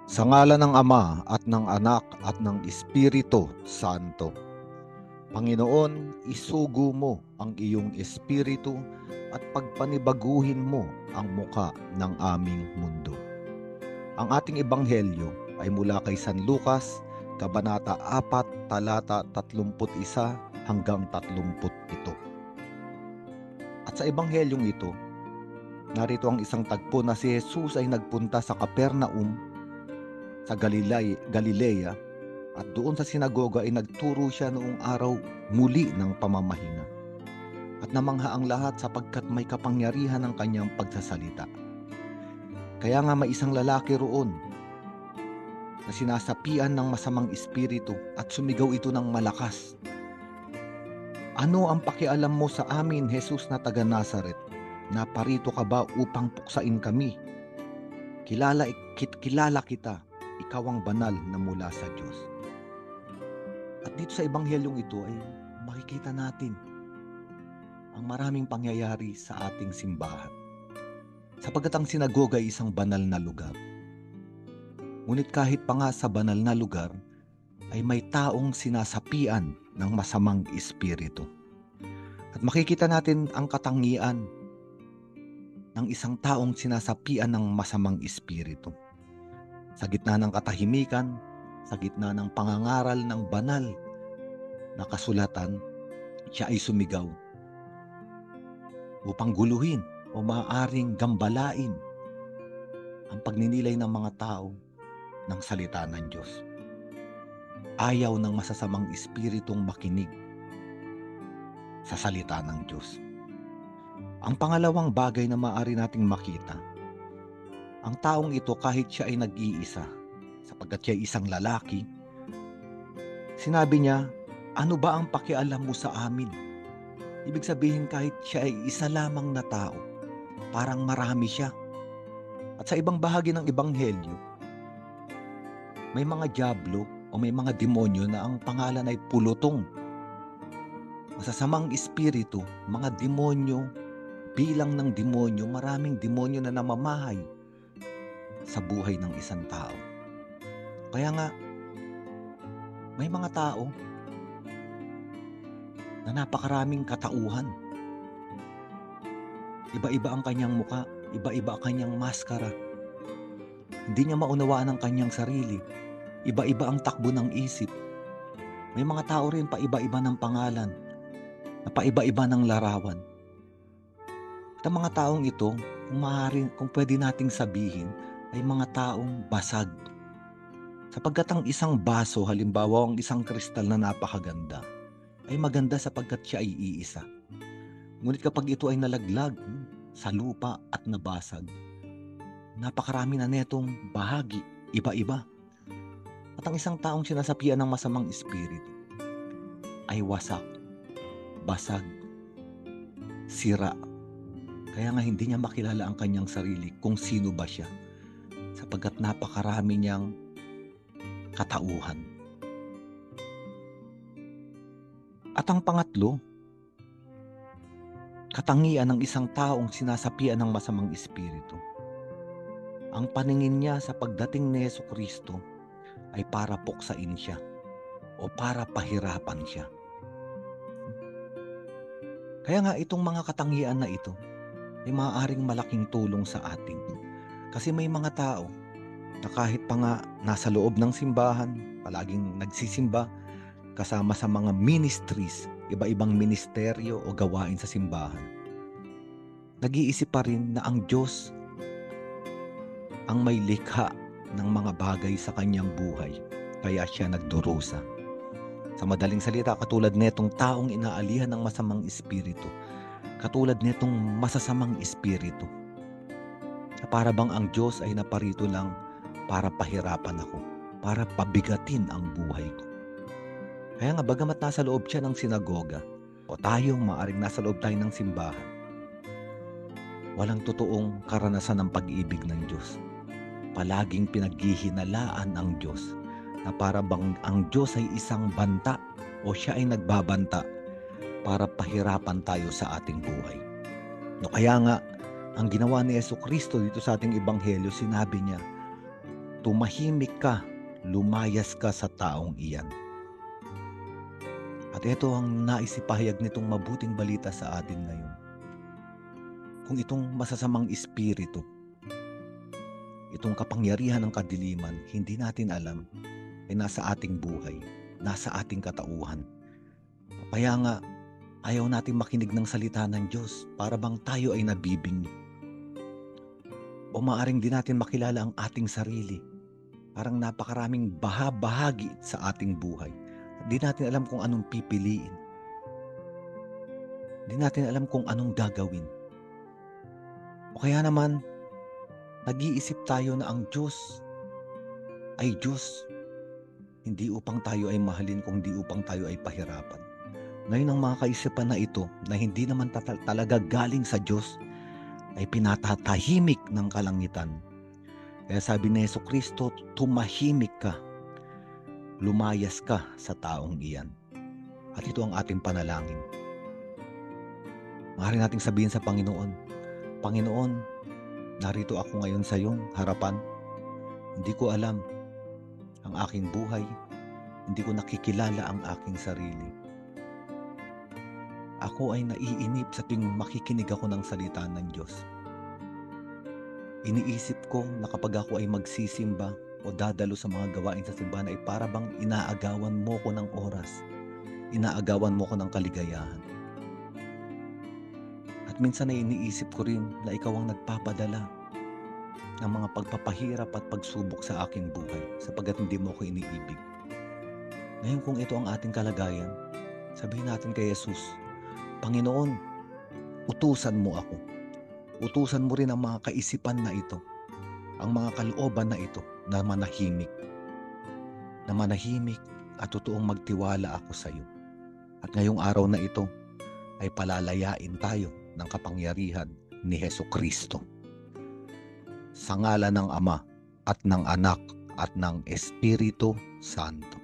Sa ngalan ng Ama at ng Anak at ng Espiritu Santo. Panginoon, isugo mo ang iyong espiritu at pagpanibaguhin mo ang muka ng aming mundo. Ang ating ebanghelyo ay mula kay San Lucas, Kabanata 4, talata 31 hanggang 37. At sa ebanghelyong ito, narito ang isang tagpo na si Jesus ay nagpunta sa Capernaum sa Galilea, at doon sa sinagoga ay nagturo siya noong araw muli ng pamamahinga. At namangha ang lahat sapagkat may kapangyarihan ang kanyang pagsasalita. Kaya nga may isang lalaki roon na sinasapian ng masamang espiritu at sumigaw ito ng malakas. Ano ang pakialam mo sa amin, Jesus na taga Nazaret? Naparito ka ba upang puksain kami? Kilala kita, ikaw ang banal na mula sa Diyos. At dito sa ebanghelyong ito ay makikita natin ang maraming pangyayari sa ating simbahan. Sapagkat ang sinagoga ay isang banal na lugar. Ngunit kahit pa nga sa banal na lugar, ay may taong sinasapian ng masamang espiritu. At makikita natin ang katangian ng isang taong sinasapian ng masamang espiritu. Sa gitna ng katahimikan, sa gitna ng pangangaral ng banal na kasulatan, siya ay sumigaw upang guluhin o maaaring gambalain ang pagninilay ng mga tao ng salita ng Diyos. Ayaw ng masasamang espiritong makinig sa salita ng Diyos. Ang pangalawang bagay na maaari nating makita, ang taong ito kahit siya ay nag-iisa, sapagkat siya ay isang lalaki, sinabi niya, ano ba ang pakialam mo sa amin? Ibig sabihin kahit siya ay isa lamang na tao, parang marami siya. At sa ibang bahagi ng ebanghelyo, may mga dyablo o may mga demonyo na ang pangalan ay pulutong. Masasamang espiritu, mga demonyo, bilang ng demonyo, maraming demonyo na namamahay sa buhay ng isang tao. Kaya nga, may mga tao na napakaraming katauhan. Iba-iba ang kanyang muka, iba-iba ang kanyang maskara. Hindi niya maunawaan ang kanyang sarili. Iba-iba ang takbo ng isip. May mga tao rin pa-iba-iba ng pangalan, na pa-iba-iba ng larawan. At ang mga taong ito, kung pwede nating sabihin, ay mga taong basag. Sapagkat ang isang baso, halimbawa ang isang kristal na napakaganda, ay maganda sapagkat siya ay iisa. Ngunit kapag ito ay nalaglag sa lupa at nabasag, napakarami na netong bahagi, iba-iba. At ang isang taong sinasapian ng masamang espiritu ay wasak, basag, sira. Kaya nga hindi niya makilala ang kanyang sarili kung sino ba siya, sapagkat napakarami niyang katauhan. At ang pangatlo, katangian ng isang taong sinasapian ng masamang espiritu, ang paningin niya sa pagdating ni Jesucristo ay para puksain siya o para pahirapan siya. Kaya nga itong mga katangian na ito ay maaaring malaking tulong sa atin. Kasi may mga tao na kahit pa nga nasa loob ng simbahan, palaging nagsisimba, kasama sa mga ministries, iba-ibang ministeryo o gawain sa simbahan, nag-iisip pa rin na ang Diyos ang may likha ng mga bagay sa kanyang buhay, kaya siya nagdurusa. Sa madaling salita, katulad netong taong inaalihan ng masamang espiritu, katulad netong masasamang espiritu, na para bang ang Diyos ay naparito lang para pahirapan ako, para pabigatin ang buhay ko. Kaya nga bagamat nasa loob siya ng sinagoga, o tayo maaring nasa loob tayo ng simbahan, walang totoong karanasan ng pag-ibig ng Diyos. Palaging pinaghihinalaan ang Diyos na para bang ang Diyos ay isang banta o siya ay nagbabanta para pahirapan tayo sa ating buhay. No, kaya nga, ang ginawa ni Jesucristo dito sa ating ebanghelyo, sinabi niya, tumahimik ka, lumayas ka sa taong iyan. At ito ang naisipahayag nitong mabuting balita sa atin ngayon. Kung itong masasamang espiritu, itong kapangyarihan ng kadiliman, hindi natin alam, ay nasa ating buhay, nasa ating katauhan. Kaya nga, ayaw natin makinig ng salita ng Diyos para bang tayo ay nabibingi. O maaring di natin makilala ang ating sarili. Parang napakaraming bahagi sa ating buhay. Di natin alam kung anong pipiliin. Di natin alam kung anong gagawin. O kaya naman, nag-iisip tayo na ang Diyos ay Diyos. Hindi upang tayo ay mahalin, kundi upang tayo ay pahirapan. Ngayon ang mga kaisipan na ito, na hindi naman talaga galing sa Diyos, ay pinatatahimik ng kalangitan. Kaya sabi ni Jesucristo, tumahimik ka, lumayas ka sa taong iyan. At ito ang ating panalangin. Maaari nating sabihin sa Panginoon, Panginoon, narito ako ngayon sa iyong harapan. Hindi ko alam ang aking buhay. Hindi ko nakikilala ang aking sarili. Ako ay naiinip sa tuwing makikinig ako ng salita ng Diyos. Iniisip ko na kapag ako ay magsisimba o dadalo sa mga gawain sa simbahan ay para bang inaagawan mo ko ng oras. Inaagawan mo ko ng kaligayahan. At minsan ay iniisip ko rin na ikaw ang nagpapadala ng mga pagpapahirap at pagsubok sa aking buhay sapagkat hindi mo ko iniibig. Ngayon kung ito ang ating kalagayan, sabihin natin kay Jesus, Panginoon, utusan mo ako. Utusan mo rin ang mga kaisipan na ito, ang mga kalooban na ito na manahimik. Na manahimik at totoong magtiwala ako sa iyo. At ngayong araw na ito ay palalayain tayo ng kapangyarihan ni Jesucristo. Sa ngalan ng Ama at ng Anak at ng Espiritu Santo.